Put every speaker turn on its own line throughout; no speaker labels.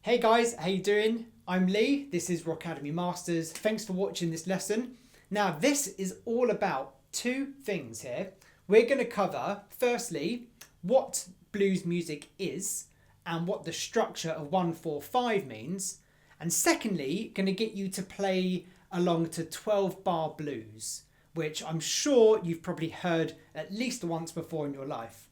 Hey guys, how you doing? I'm Lee, this is Rock Academy Masters. Thanks for watching this lesson. Now this is all about two things here. We're going to cover, firstly, what blues music is and what the structure of 1-4-5 means. And secondly, going to get you to play along to 12 bar blues, which I'm sure you've probably heard at least once before in your life.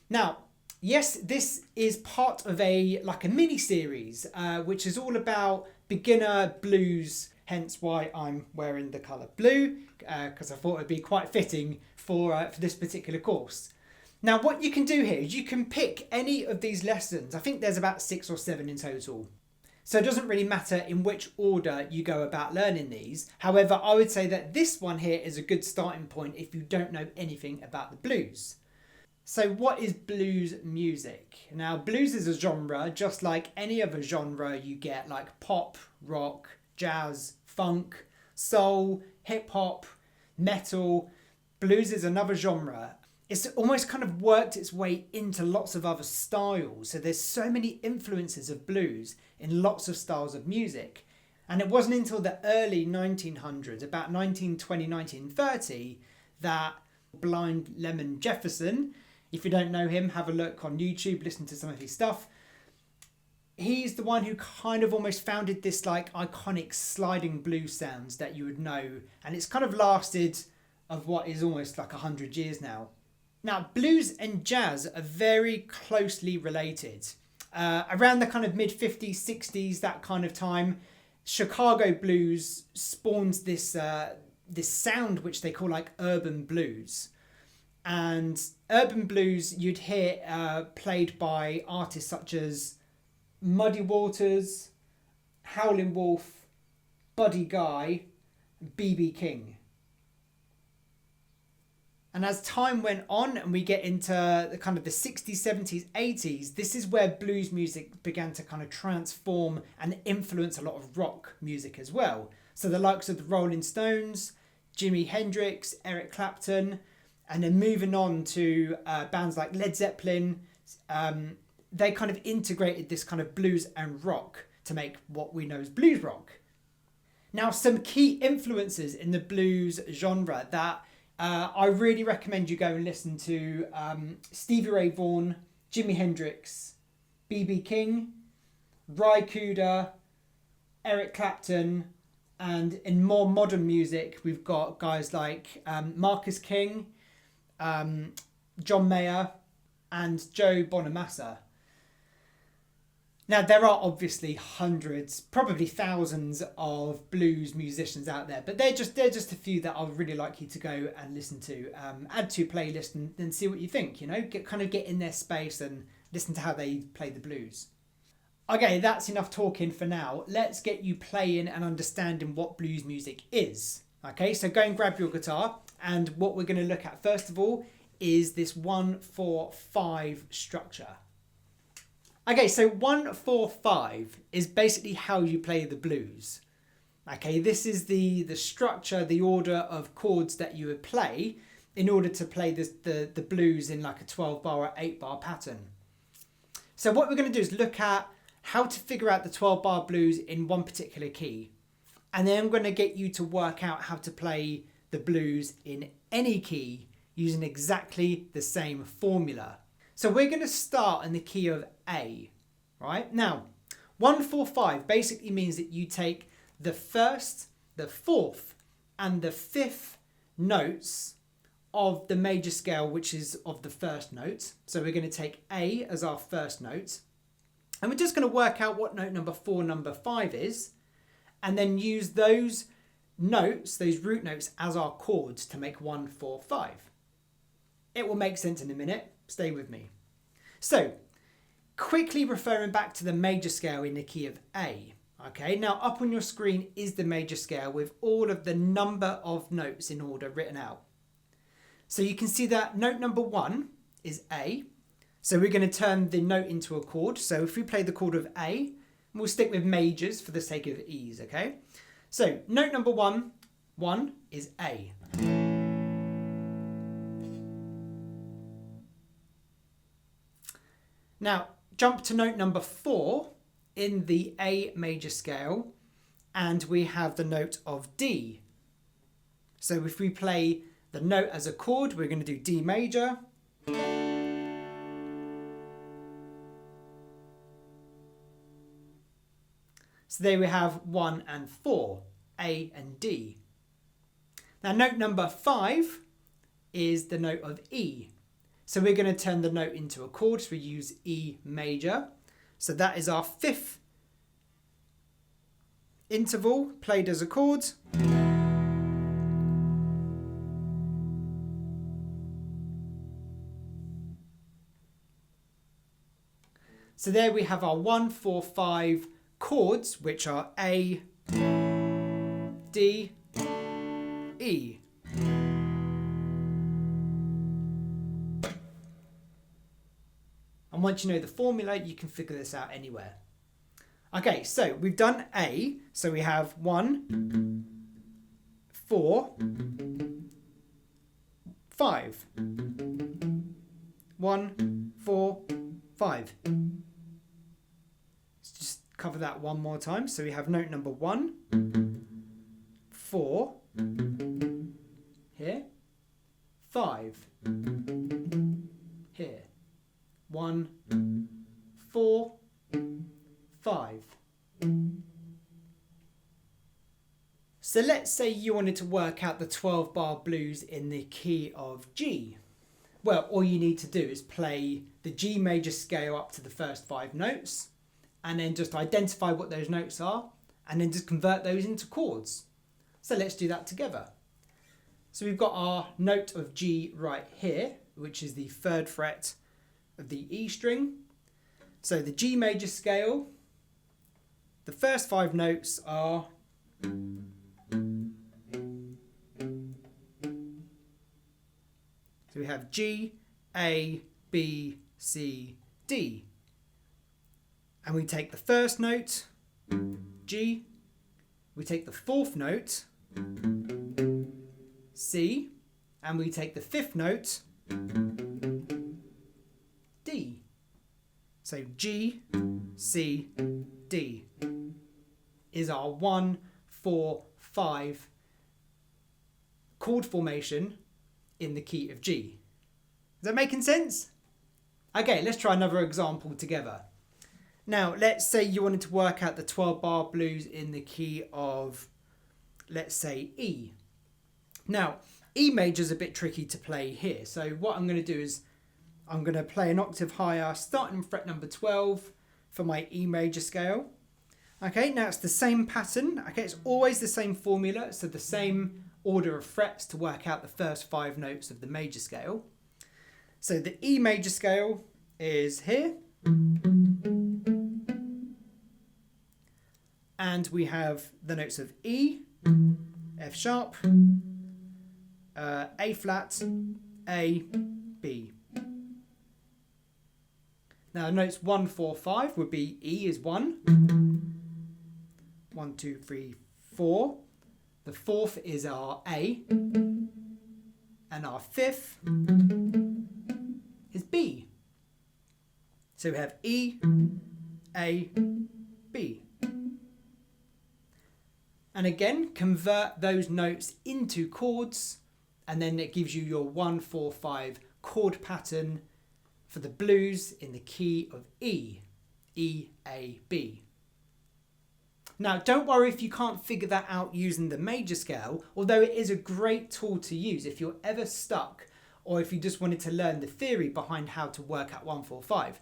Now, yes, this is part of a mini series, which is all about beginner blues. Hence why I'm wearing the colour blue, because I thought it'd be quite fitting for this particular course. Now, what you can do here is you can pick any of these lessons. I think there's about 6 or 7 in total. So it doesn't really matter in which order you go about learning these. However, I would say that this one here is a good starting point if you don't know anything about the blues. So what is blues music? Now, blues is a genre, just like any other genre you get, like pop, rock, jazz, funk, soul, hip hop, metal. Blues is another genre. It's almost kind of worked its way into lots of other styles. So there's so many influences of blues in lots of styles of music. And it wasn't until the early 1900s, about 1920, 1930, that Blind Lemon Jefferson, if you don't know him, have a look on YouTube, listen to some of his stuff. He's the one who kind of almost founded this like iconic sliding blues sounds that you would know. And it's kind of lasted of what is almost like 100 years now. Now, blues and jazz are very closely related. Around the kind of mid-50s, 60s, that kind of time, Chicago blues spawns this sound which they call like urban blues. And urban blues you'd hear played by artists such as Muddy Waters, Howlin' Wolf, Buddy Guy, B.B. King. And as time went on and we get into the kind of the 60s, 70s, 80s, this is where blues music began to kind of transform and influence a lot of rock music as well. So the likes of the Rolling Stones, Jimi Hendrix, Eric Clapton, and then moving on to bands like Led Zeppelin, they kind of integrated this kind of blues and rock to make what we know as blues rock. Now, some key influences in the blues genre that I really recommend you go and listen to: Stevie Ray Vaughan, Jimi Hendrix, B.B. King, Ry Cooder, Eric Clapton, and in more modern music, we've got guys like Marcus King, John Mayer, and Joe Bonamassa. Now, there are obviously hundreds, probably thousands of blues musicians out there, but they're just a few that I'd really like you to go and listen to. Add to your playlist and see what you think, you know, get in their space and listen to how they play the blues. Okay, that's enough talking for now. Let's get you playing and understanding what blues music is. Okay, so go and grab your guitar, and what we're going to look at first of all is this 1-4-5 structure. Okay, so 1-4-5 is basically how you play the blues. Okay, this is the structure, the order of chords that you would play in order to play the blues in like a 12 bar or 8 bar pattern. So what we're going to do is look at how to figure out the 12 bar blues in one particular key. And then I'm going to get you to work out how to play the blues in any key using exactly the same formula. So we're going to start in the key of A, right? Now, 1-4-5 basically means that you take the first, the fourth, and the fifth notes of the major scale, which is of the first note. So we're going to take A as our first note, and we're just going to work out what note number 4, number 5 is, and then use those notes, those root notes, as our chords to make 1-4-5. It will make sense in a minute. Stay with me. So, quickly referring back to the major scale in the key of A. Okay, now up on your screen is the major scale with all of the number of notes in order written out. So you can see that note number 1 is A. So we're going to turn the note into a chord. So if we play the chord of A, we'll stick with majors for the sake of ease, okay? So note number 1 is A. Now, jump to note number 4 in the A major scale and we have the note of D. So if we play the note as a chord, we're going to do D major. So there we have 1 and 4, A and D. Now note number 5 is the note of E. So we're going to turn the note into a chord, so we use E major. So that is our 5th interval played as a chord. So there we have our 1, 4, 5 chords, which are A, D, E. And once you know the formula, you can figure this out anywhere. Okay, so we've done A, so we have 1, 4, 5. 1, 4, 5. Let's just cover that one more time. So we have note number 1, 4, here, 5, here, 1, 4, 5. So let's say you wanted to work out the 12-bar blues in the key of G. Well, all you need to do is play the G major scale up to the first 5 notes and then just identify what those notes are and then just convert those into chords. So let's do that together. So we've got our note of G right here, which is the 3rd fret of the E string. So the G major scale, the first 5 notes are so we have G, A, B, C, D. And we take the first note, G, we take the 4th note, C, and we take the 5th note, D. So G, C, D is our 1, 4, 5 chord formation in the key of G. Is that making sense? Okay, let's try another example together. Now, let's say you wanted to work out the 12-bar blues in the key of, let's say, E. Now, E major is a bit tricky to play here. So what I'm going to do is I'm going to play an octave higher, starting fret number 12 for my E major scale. Okay, now it's the same pattern. Okay, it's always the same formula, so the same order of frets to work out the first 5 notes of the major scale. So the E major scale is here. And we have the notes of E, F sharp, A flat, A, B. Now notes 1, 4, 5 would be E is 1. 1, 2, 3, 4. The 4th is our A. And our 5th is B. So we have E, A, B. And again, convert those notes into chords, and then it gives you your 1, 4, 5 chord pattern for the blues in the key of E, E, A, B. Now, don't worry if you can't figure that out using the major scale, although it is a great tool to use if you're ever stuck or if you just wanted to learn the theory behind how to work out 1, 4, 5.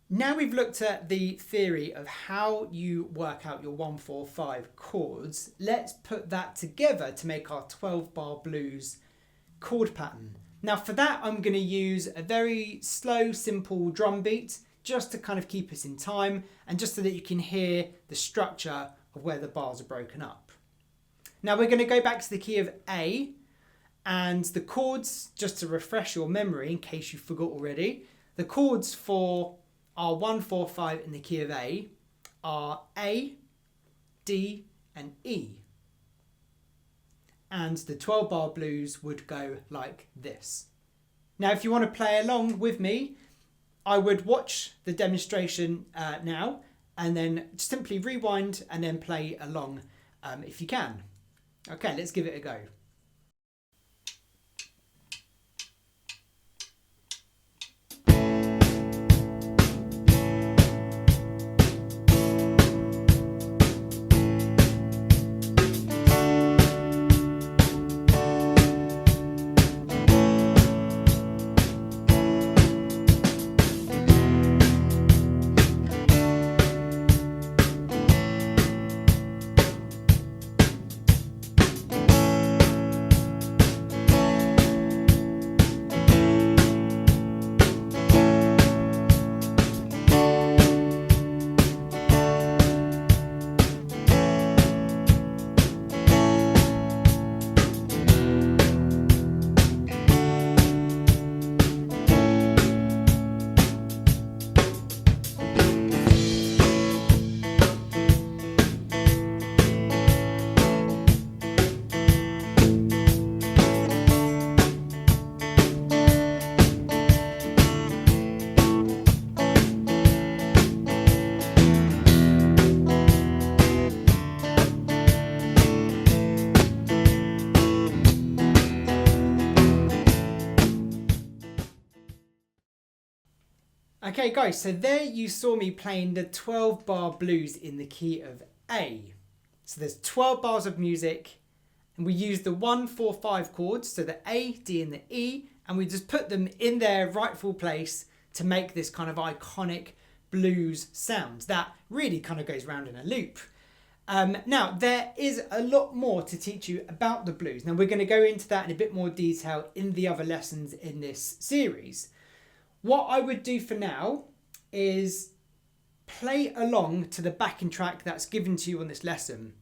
Now we've looked at the theory of how you work out your 1, 4, 5 chords, let's put that together to make our 12-bar blues chord pattern. Now for that, I'm going to use a very slow, simple drum beat just to kind of keep us in time and just so that you can hear the structure of where the bars are broken up. Now we're going to go back to the key of A, and the chords, just to refresh your memory in case you forgot already, the chords for our 1, 4, 5 in the key of A are A, D and E. And the 12-bar blues would go like this. Now if you want to play along with me, I would watch the demonstration now and then simply rewind and then play along if you can. Okay, let's give it a go. Okay guys, so there you saw me playing the 12 bar blues in the key of A. So there's 12 bars of music and we use the 1, 4, 5 chords, so the A, D and the E, and we just put them in their rightful place to make this kind of iconic blues sound that really kind of goes round in a loop. Now, there is a lot more to teach you about the blues. Now, we're going to go into that in a bit more detail in the other lessons in this series. What I would do for now is play along to the backing track that's given to you on this lesson.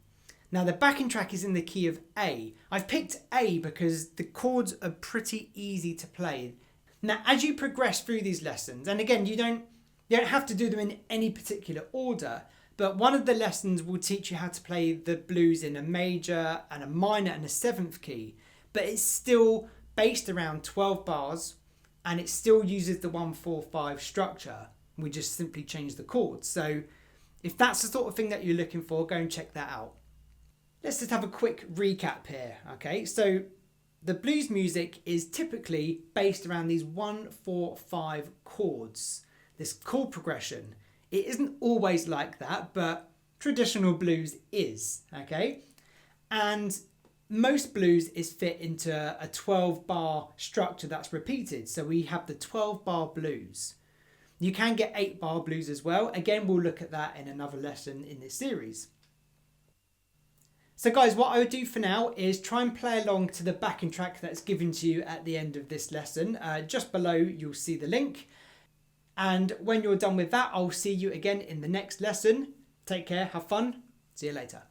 Now, the backing track is in the key of A. I've picked A because the chords are pretty easy to play. Now, as you progress through these lessons, and again, you don't have to do them in any particular order, but one of the lessons will teach you how to play the blues in a major and a minor and a 7th key, but it's still based around 12 bars and it still uses the 1, 4, 5 structure. We just simply change the chords. So if that's the sort of thing that you're looking for, go and check that out. Let's just have a quick recap here. Okay, so the blues music is typically based around these 1, 4, 5 chords, this chord progression. It isn't always like that, but traditional blues is, okay? And most blues is fit into a 12 bar structure that's repeated. So we have the 12 bar blues. You can get 8 bar blues as well. Again, we'll look at that in another lesson in this series. So guys, what I would do for now is try and play along to the backing track that's given to you at the end of this lesson. Just below, you'll see the link. And when you're done with that, I'll see you again in the next lesson. Take care, have fun, see you later.